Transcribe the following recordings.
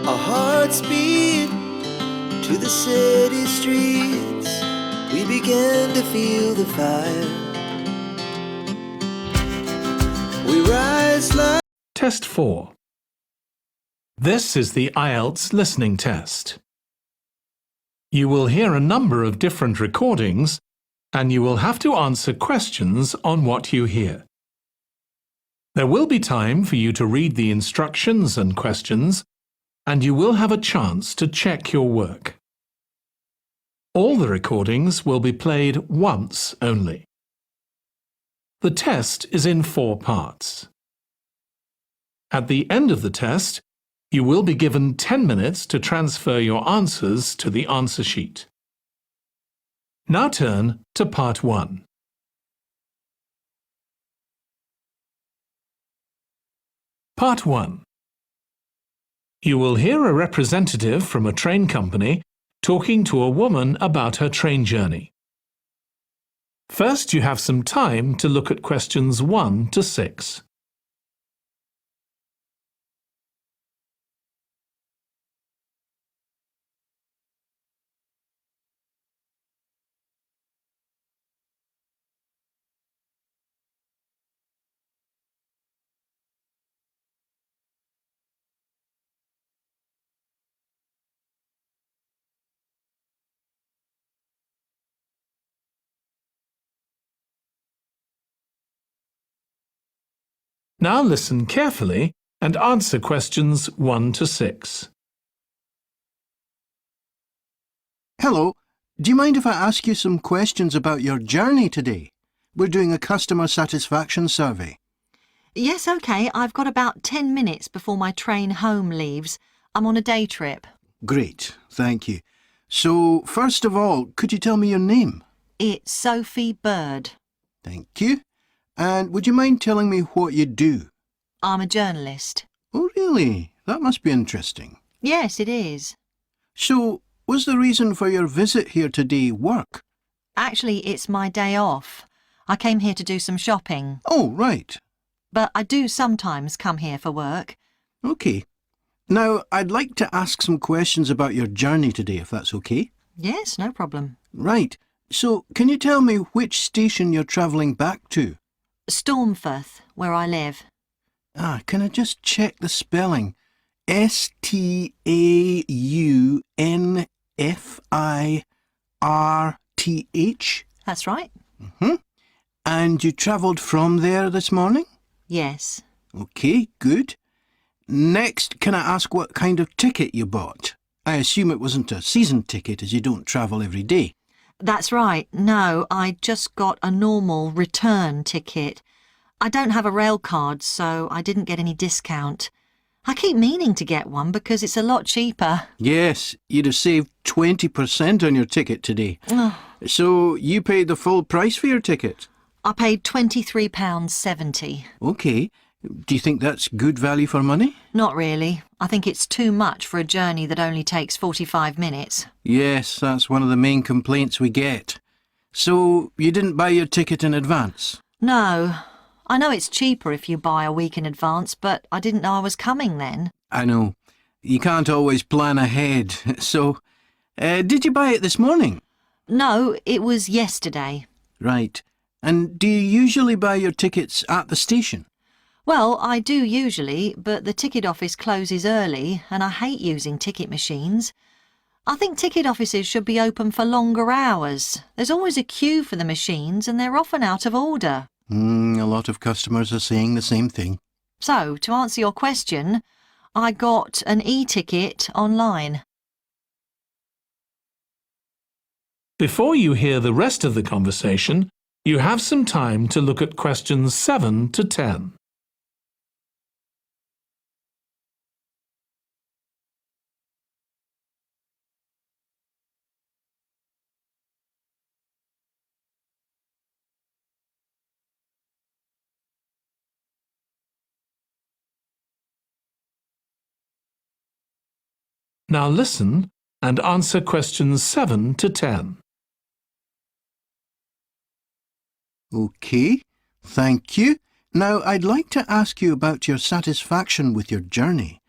Our hearts beat to the city streets. We began to feel the fire. We rise like... Test 4. This is the IELTS listening test. You will hear a number of different recordings and you will have to answer questions on what you hear. There will be time for you to read the instructions and questions, and you will have a chance to check your work. All the recordings will be played once only. The test is in 4 parts. At the end of the test, you will be given 10 minutes to transfer your answers to the answer sheet. Now turn to Part 1. Part 1. You will hear a representative from a train company talking to a woman about her train journey. First, you have some time to look at questions 1 to 6. Now listen carefully and answer questions 1 to 6. Hello, do you mind if I ask you some questions about your journey today? We're doing a customer satisfaction survey. Yes, OK. I've got about 10 minutes before my train home leaves. I'm on a day trip. Great, thank you. So, first of all, could you tell me your name? It's Sophie Bird. Thank you. And would you mind telling me what you do? I'm a journalist. Oh, really? That must be interesting. Yes, it is. So, was the reason for your visit here today work? Actually, it's my day off. I came here to do some shopping. Oh, right. But I do sometimes come here for work. OK. Now, I'd like to ask some questions about your journey today, if that's OK. Yes, no problem. Right. So, can you tell me which station you're travelling back to? Stormforth, where I live. Can I just check the spelling? Staunfirth? That's right. And you travelled from there this morning? Yes. OK, good. Next, can I ask what kind of ticket you bought? I assume it wasn't a season ticket as you don't travel every day. That's right. No, I just got a normal return ticket. I don't have a rail card, so I didn't get any discount. I keep meaning to get one because it's a lot cheaper. Yes, you'd have saved 20% on your ticket today. So you paid the full price for your ticket? I paid £23.70. OK. Do you think that's good value for money? Not really. I think it's too much for a journey that only takes 45 minutes. Yes, that's one of the main complaints we get. So you didn't buy your ticket in advance? No. I know it's cheaper if you buy a week in advance, but I didn't know I was coming then. I know. You can't always plan ahead. So, did you buy it this morning? No, it was yesterday. Right. And do you usually buy your tickets at the station? Well, I do usually, but the ticket office closes early and I hate using ticket machines. I think ticket offices should be open for longer hours. There's always a queue for the machines and they're often out of order. A lot of customers are saying the same thing. So, to answer your question, I got an e-ticket online. Before you hear the rest of the conversation, you have some time to look at questions 7 to 10. Now listen and answer questions 7 to 10. OK, thank you. Now, I'd like to ask you about your satisfaction with your journey.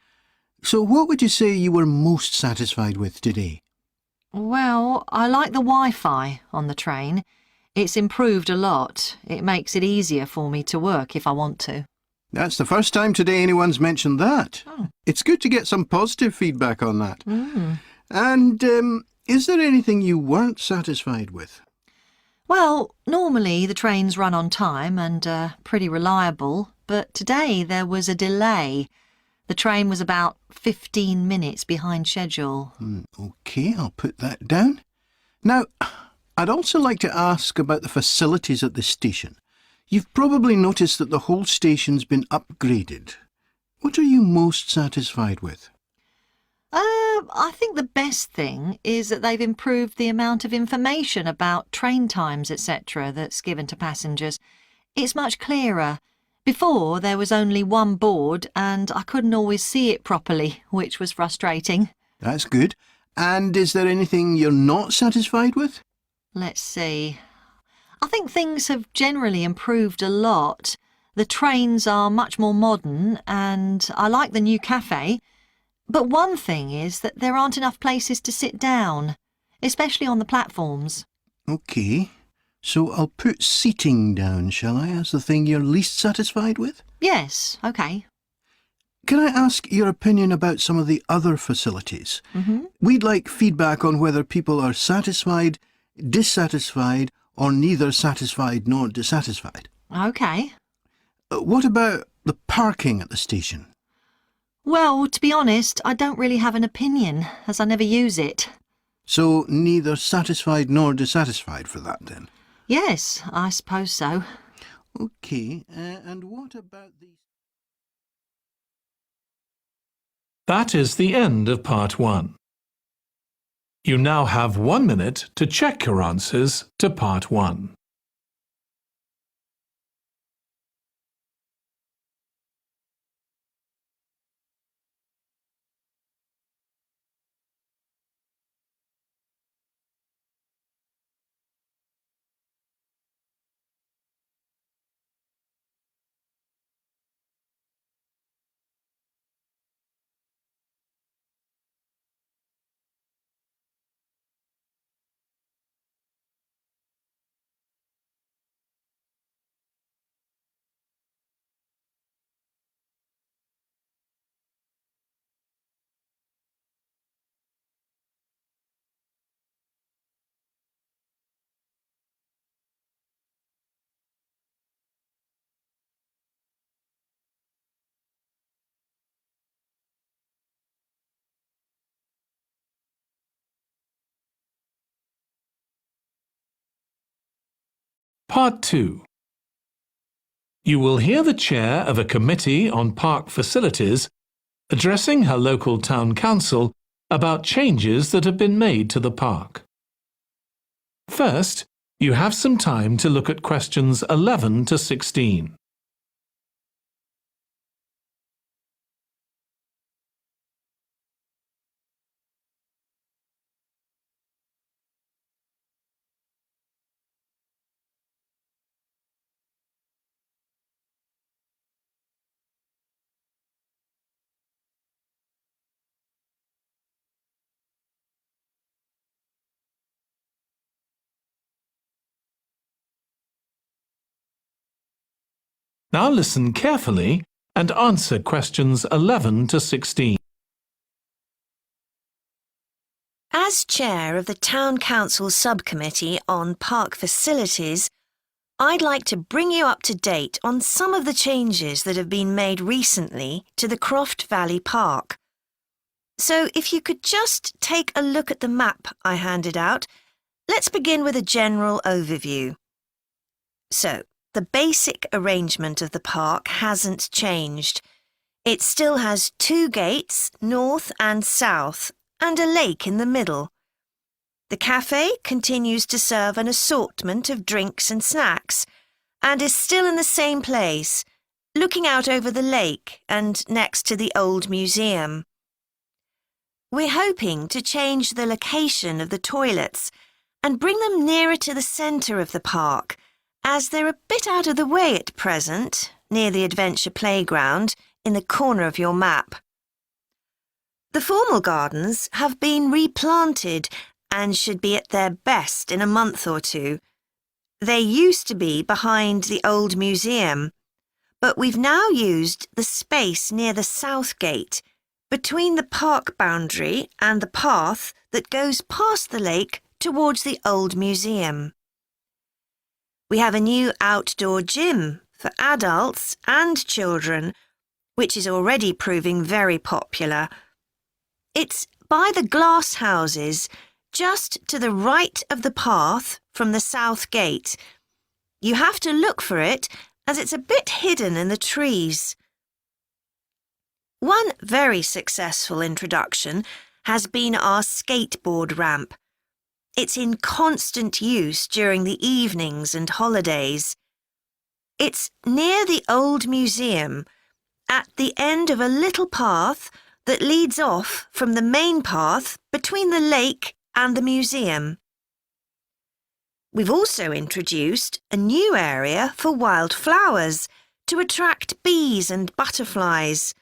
So what would you say you were most satisfied with today? Well, I like the Wi-Fi on the train. It's improved a lot. It makes it easier for me to work if I want to. That's the first time today anyone's mentioned that. Oh. It's good to get some positive feedback on that. Mm. And is there anything you weren't satisfied with? Well, normally the trains run on time and are pretty reliable, but today there was a delay. The train was about 15 minutes behind schedule. OK, I'll put that down. Now, I'd also like to ask about the facilities at the station. You've probably noticed that the whole station's been upgraded. What are you most satisfied with? I think the best thing is that they've improved the amount of information about train times, etc., that's given to passengers. It's much clearer. Before, there was only one board and I couldn't always see it properly, which was frustrating. That's good. And is there anything you're not satisfied with? Let's see. I think things have generally improved a lot. The trains are much more modern and I like the new cafe. But one thing is that there aren't enough places to sit down, especially on the platforms. OK. So I'll put seating down, shall I, as the thing you're least satisfied with? Yes, OK. Can I ask your opinion about some of the other facilities? Mm-hmm. We'd like feedback on whether people are satisfied, dissatisfied, or neither satisfied nor dissatisfied. OK. What about the parking at the station? Well, to be honest, I don't really have an opinion, as I never use it. So neither satisfied nor dissatisfied for that, then? Yes, I suppose so. OK, and what about the... That is the end of part 1. You now have 1 minute to check your answers to part 1. Part 2. You will hear the chair of a committee on park facilities addressing her local town council about changes that have been made to the park. First, you have some time to look at questions 11 to 16. Now listen carefully and answer questions 11 to 16. As chair of the Town Council Subcommittee on Park Facilities, I'd like to bring you up to date on some of the changes that have been made recently to the Croft Valley Park. So if you could just take a look at the map I handed out, let's begin with a general overview. So, the basic arrangement of the park hasn't changed. It still has 2 gates, north and south, and a lake in the middle. The cafe continues to serve an assortment of drinks and snacks, and is still in the same place, looking out over the lake and next to the old museum. We're hoping to change the location of the toilets and bring them nearer to the centre of the park, as they're a bit out of the way at present, near the adventure playground, in the corner of your map. The formal gardens have been replanted and should be at their best in a month or two. They used to be behind the old museum, but we've now used the space near the south gate, between the park boundary and the path that goes past the lake towards the old museum. We have a new outdoor gym for adults and children, which is already proving very popular. It's by the glass houses, just to the right of the path from the south gate. You have to look for it, as it's a bit hidden in the trees. One very successful introduction has been our skateboard ramp. It's in constant use during the evenings and holidays. It's near the old museum, at the end of a little path that leads off from the main path between the lake and the museum. We've also introduced a new area for wildflowers to attract bees and butterflies.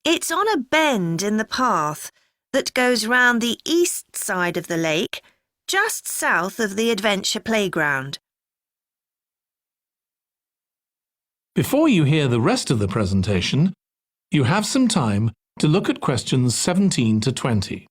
It's on a bend in the path that goes round the east side of the lake, just south of the adventure playground. Before you hear the rest of the presentation, you have some time to look at questions 17 to 20.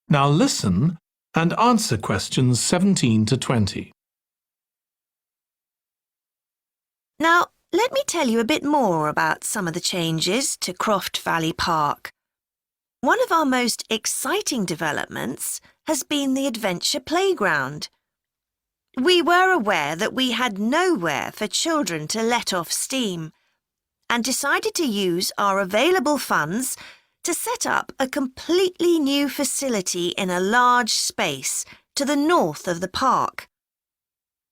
Now listen and answer questions 17 to 20. Now, let me tell you a bit more about some of the changes to Croft Valley Park. One of our most exciting developments has been the adventure playground. We were aware that we had nowhere for children to let off steam and decided to use our available funds to set up a completely new facility in a large space to the north of the park.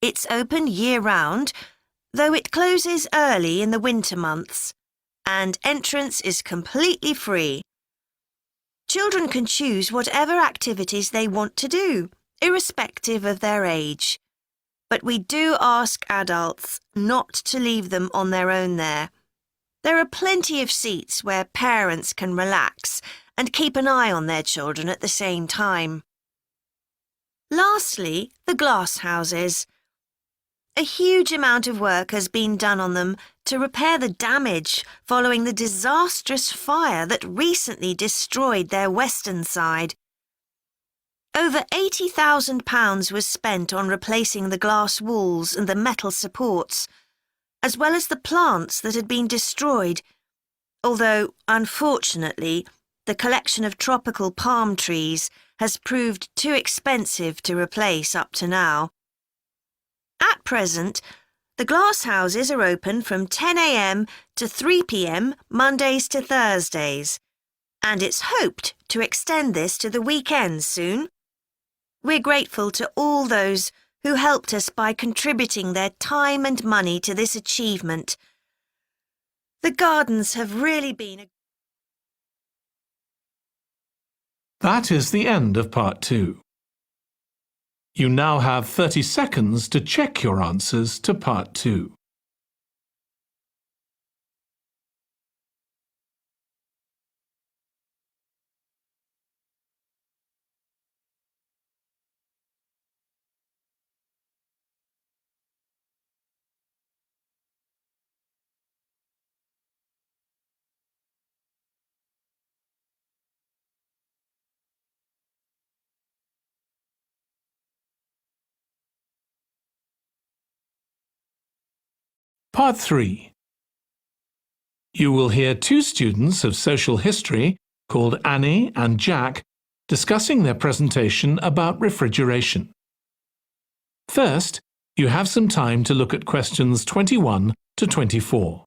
It's open year-round, though it closes early in the winter months, and entrance is completely free. Children can choose whatever activities they want to do, irrespective of their age. But we do ask adults not to leave them on their own there. There are plenty of seats where parents can relax and keep an eye on their children at the same time. Lastly, the glass houses. A huge amount of work has been done on them to repair the damage following the disastrous fire that recently destroyed their western side. Over £80,000 was spent on replacing the glass walls and the metal supports, as well as the plants that had been destroyed, although, unfortunately, the collection of tropical palm trees has proved too expensive to replace up to now. At present, the glass houses are open from 10 a.m. to 3 p.m. Mondays to Thursdays, and it's hoped to extend this to the weekends soon. We're grateful to all those who helped us by contributing their time and money to this achievement. The gardens have really been a... That is the end of part 2. You now have 30 seconds to check your answers to part 2. Part 3. You will hear 2 students of social history called Annie and Jack discussing their presentation about refrigeration. First, you have some time to look at questions 21 to 24.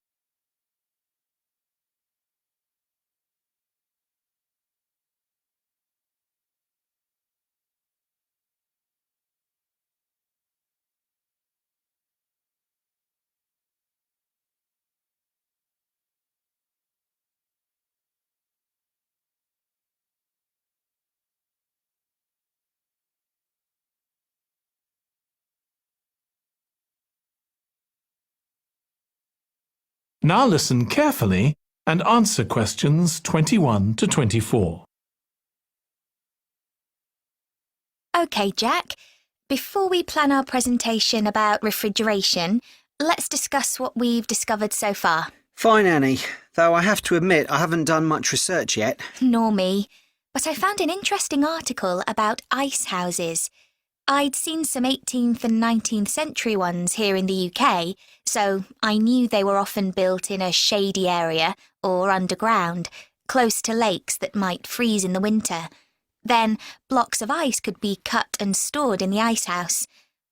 Now listen carefully and answer questions 21 to 24. OK, Jack. Before we plan our presentation about refrigeration, let's discuss what we've discovered so far. Fine, Annie, though I have to admit I haven't done much research yet. Nor me. But I found an interesting article about ice houses. I'd seen some 18th and 19th century ones here in the UK, so I knew they were often built in a shady area or underground, close to lakes that might freeze in the winter. Then blocks of ice could be cut and stored in the ice house.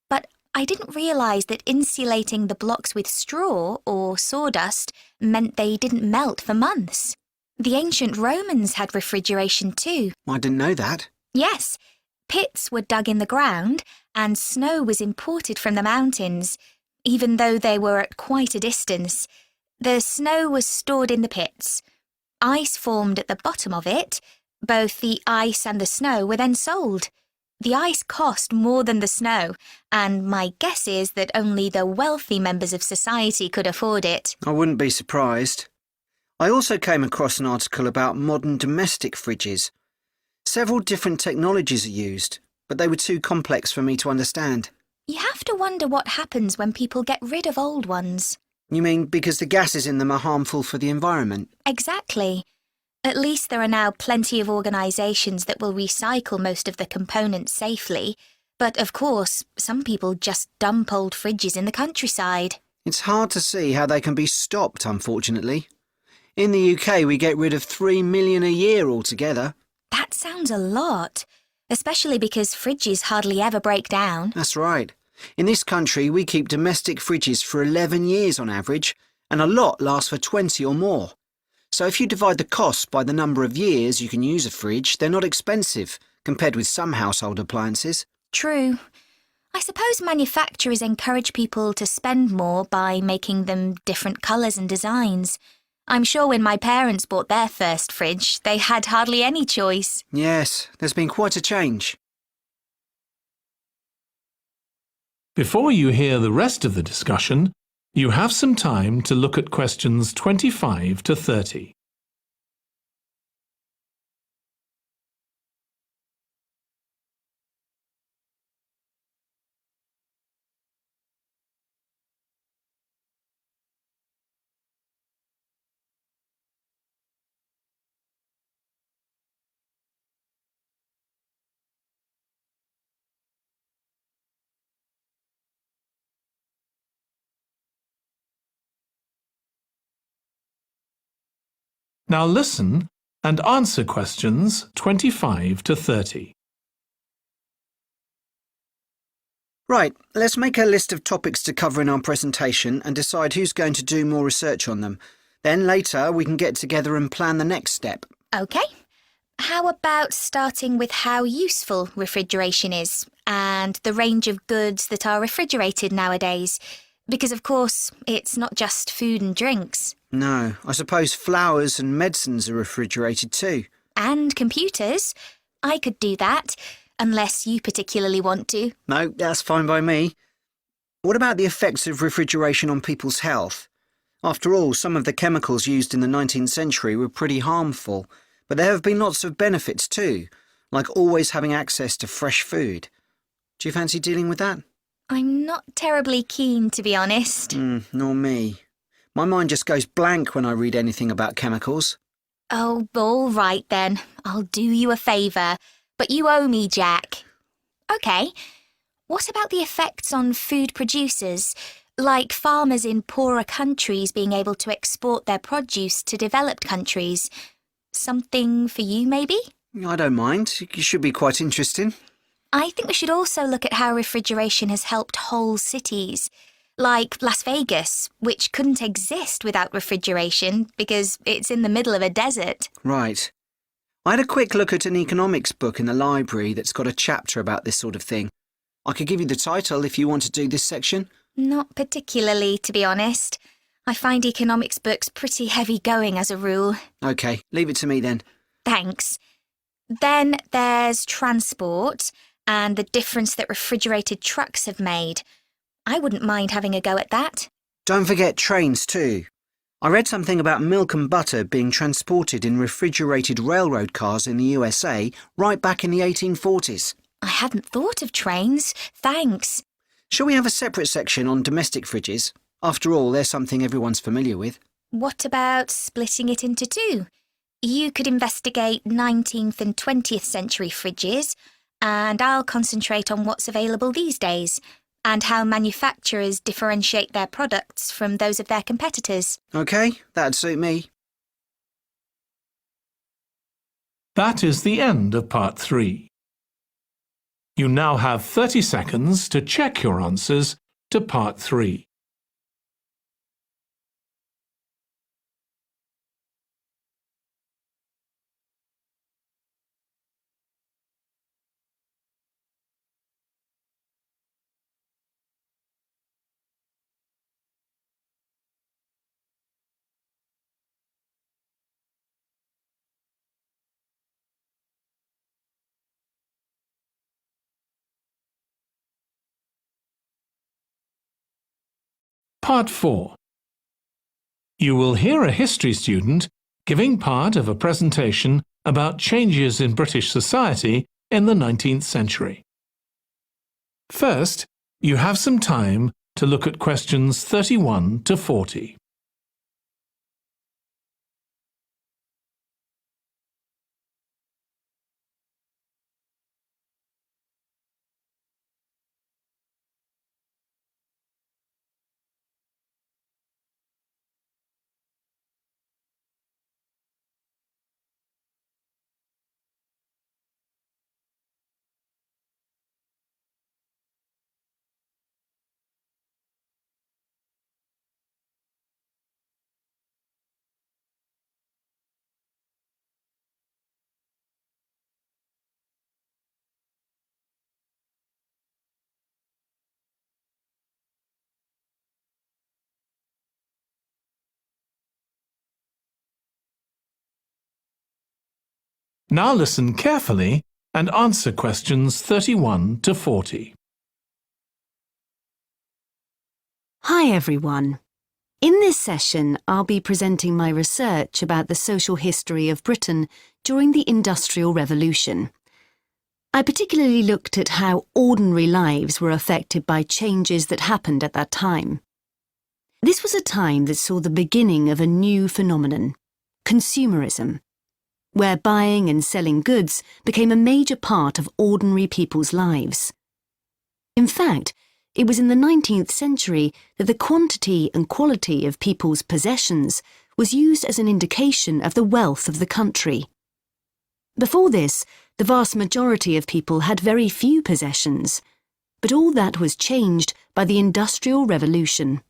But I didn't realise that insulating the blocks with straw or sawdust meant they didn't melt for months. The ancient Romans had refrigeration too. I didn't know that. Yes, pits were dug in the ground and snow was imported from the mountains, even though they were at quite a distance. The snow was stored in the pits. Ice formed at the bottom of it. Both the ice and the snow were then sold. The ice cost more than the snow, and my guess is that only the wealthy members of society could afford it. I wouldn't be surprised. I also came across an article about modern domestic fridges. Several different technologies are used, but they were too complex for me to understand. You have to wonder what happens when people get rid of old ones. You mean because the gases in them are harmful for the environment? Exactly. At least there are now plenty of organisations that will recycle most of the components safely. But of course, some people just dump old fridges in the countryside. It's hard to see how they can be stopped, unfortunately. In the UK, we get rid of 3 million a year altogether. That sounds a lot, especially because fridges hardly ever break down. That's right. In this country, we keep domestic fridges for 11 years on average, and a lot lasts for 20 or more. So if you divide the costs by the number of years you can use a fridge, they're not expensive, compared with some household appliances. True. I suppose manufacturers encourage people to spend more by making them different colours and designs. I'm sure when my parents bought their first fridge, they had hardly any choice. Yes, there's been quite a change. Before you hear the rest of the discussion, you have some time to look at questions 25 to 30. Now listen and answer questions 25 to 30. Right, let's make a list of topics to cover in our presentation and decide who's going to do more research on them. Then later we can get together and plan the next step. OK. How about starting with how useful refrigeration is and the range of goods that are refrigerated nowadays? Because, of course, it's not just food and drinks. No, I suppose flowers and medicines are refrigerated too. And computers. I could do that, unless you particularly want to. No, that's fine by me. What about the effects of refrigeration on people's health? After all, some of the chemicals used in the 19th century were pretty harmful, but there have been lots of benefits too, like always having access to fresh food. Do you fancy dealing with that? I'm not terribly keen, to be honest. Nor me. My mind just goes blank when I read anything about chemicals. Oh, all right then. I'll do you a favour. But you owe me, Jack. OK. What about the effects on food producers, like farmers in poorer countries being able to export their produce to developed countries? Something for you, maybe? I don't mind. It should be quite interesting. I think we should also look at how refrigeration has helped whole cities, like Las Vegas, which couldn't exist without refrigeration because it's in the middle of a desert. Right. I had a quick look at an economics book in the library that's got a chapter about this sort of thing. I could give you the title if you want to do this section. Not particularly, to be honest. I find economics books pretty heavy going as a rule. OK, leave it to me then. Thanks. Then there's transport and the difference that refrigerated trucks have made. I wouldn't mind having a go at that. Don't forget trains too. I read something about milk and butter being transported in refrigerated railroad cars in the USA right back in the 1840s. I hadn't thought of trains. Thanks. Shall we have a separate section on domestic fridges? After all, they're something everyone's familiar with. What about splitting it into two? You could investigate 19th and 20th century fridges, and I'll concentrate on what's available these days, and how manufacturers differentiate their products from those of their competitors. OK, that'd suit me. That is the end of part 3. You now have 30 seconds to check your answers to part 3. Part 4. You will hear a history student giving part of a presentation about changes in British society in the 19th century. First, you have some time to look at questions 31 to 40. Now listen carefully and answer questions 31 to 40. Hi everyone. In this session, I'll be presenting my research about the social history of Britain during the Industrial Revolution. I particularly looked at how ordinary lives were affected by changes that happened at that time. This was a time that saw the beginning of a new phenomenon, consumerism, where buying and selling goods became a major part of ordinary people's lives. In fact, it was in the 19th century that the quantity and quality of people's possessions was used as an indication of the wealth of the country. Before this, the vast majority of people had very few possessions, but all that was changed by the Industrial Revolution.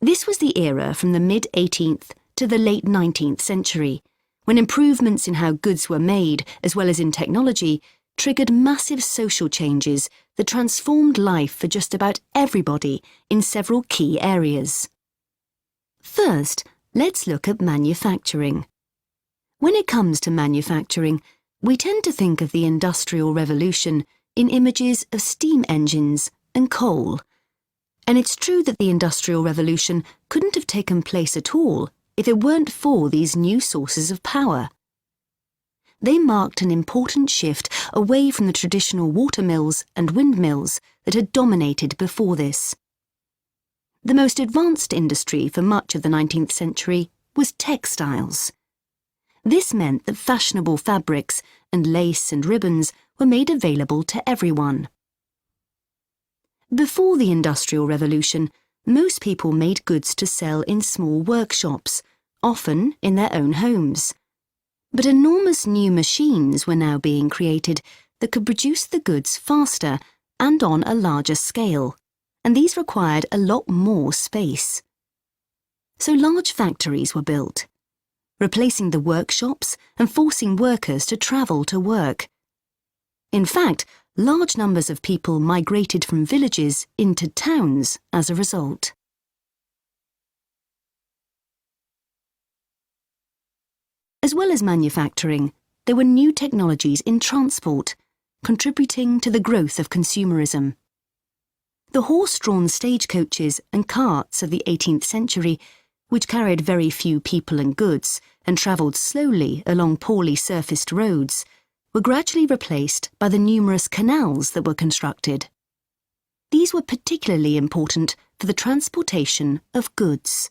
This was the era from the mid-18th to the late 19th century, when improvements in how goods were made, as well as in technology, triggered massive social changes that transformed life for just about everybody in several key areas. First, let's look at manufacturing. When it comes to manufacturing, we tend to think of the Industrial Revolution in images of steam engines and coal. And it's true that the Industrial Revolution couldn't have taken place at all if it weren't for these new sources of power. They marked an important shift away from the traditional watermills and windmills that had dominated before this. The most advanced industry for much of the 19th century was textiles. This meant that fashionable fabrics and lace and ribbons were made available to everyone. Before the Industrial Revolution, most people made goods to sell in small workshops, often in their own homes. But enormous new machines were now being created that could produce the goods faster and on a larger scale, and these required a lot more space. So large factories were built, replacing the workshops and forcing workers to travel to work. In fact, large numbers of people migrated from villages into towns as a result. As well as manufacturing, there were new technologies in transport, contributing to the growth of consumerism. The horse-drawn stagecoaches and carts of the 18th century which carried very few people and goods and travelled slowly along poorly surfaced roads, were gradually replaced by the numerous canals that were constructed. These were particularly important for the transportation of goods.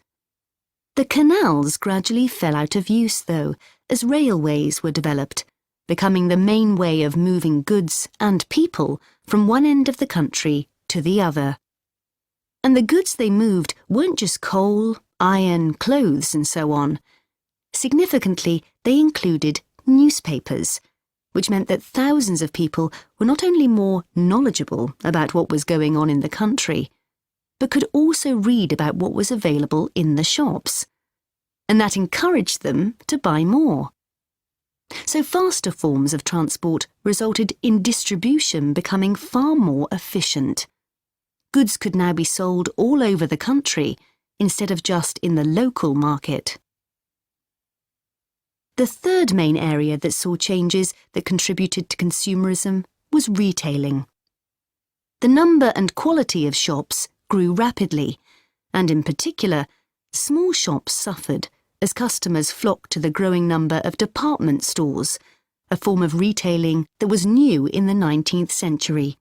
The canals gradually fell out of use, though, as railways were developed, becoming the main way of moving goods and people from one end of the country to the other. And the goods they moved weren't just coal, iron, clothes, and so on. Significantly, they included newspapers, which meant that thousands of people were not only more knowledgeable about what was going on in the country, but could also read about what was available in the shops. And that encouraged them to buy more. So faster forms of transport resulted in distribution becoming far more efficient. Goods could now be sold all over the country instead of just in the local market. The third main area that saw changes that contributed to consumerism was retailing. The number and quality of shops grew rapidly, and in particular, small shops suffered as customers flocked to the growing number of department stores, a form of retailing that was new in the 19th century.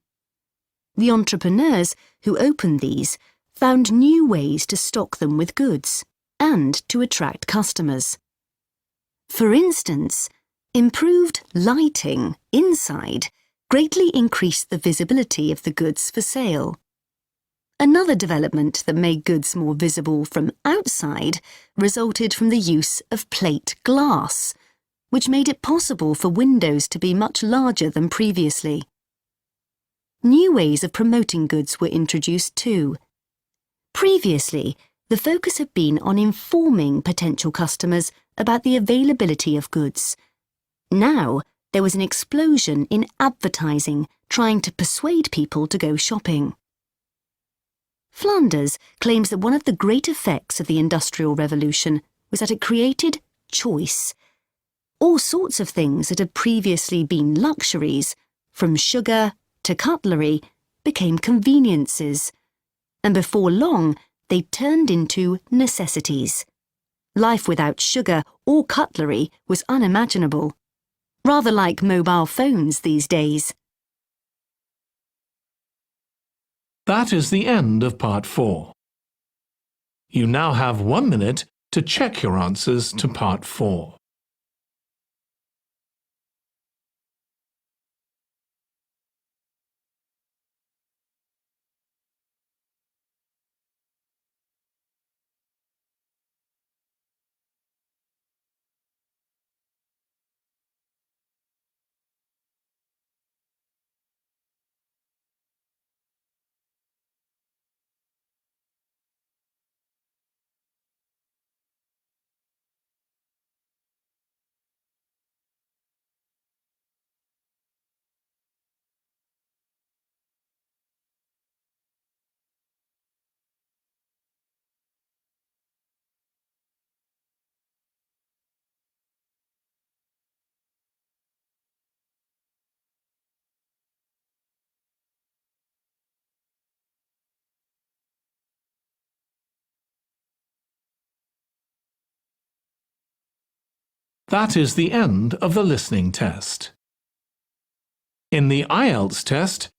The entrepreneurs who opened these found new ways to stock them with goods and to attract customers. For instance, improved lighting inside greatly increased the visibility of the goods for sale. Another development that made goods more visible from outside resulted from the use of plate glass, which made it possible for windows to be much larger than previously. New ways of promoting goods were introduced too. Previously, the focus had been on informing potential customers about the availability of goods. Now, there was an explosion in advertising trying to persuade people to go shopping. Flanders claims that one of the great effects of the Industrial Revolution was that it created choice. All sorts of things that had previously been luxuries, from sugar to cutlery, became conveniences, and before long they turned into necessities. Life without sugar or cutlery was unimaginable, rather like mobile phones these days. That is the end of Part 4. You now have 1 minute to check your answers to Part 4. That is the end of the listening test. In the IELTS test,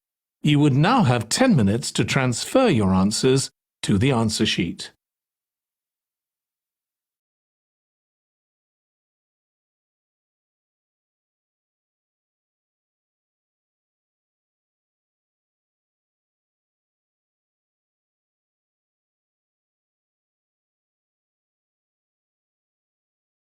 you would now have 10 minutes to transfer your answers to the answer sheet.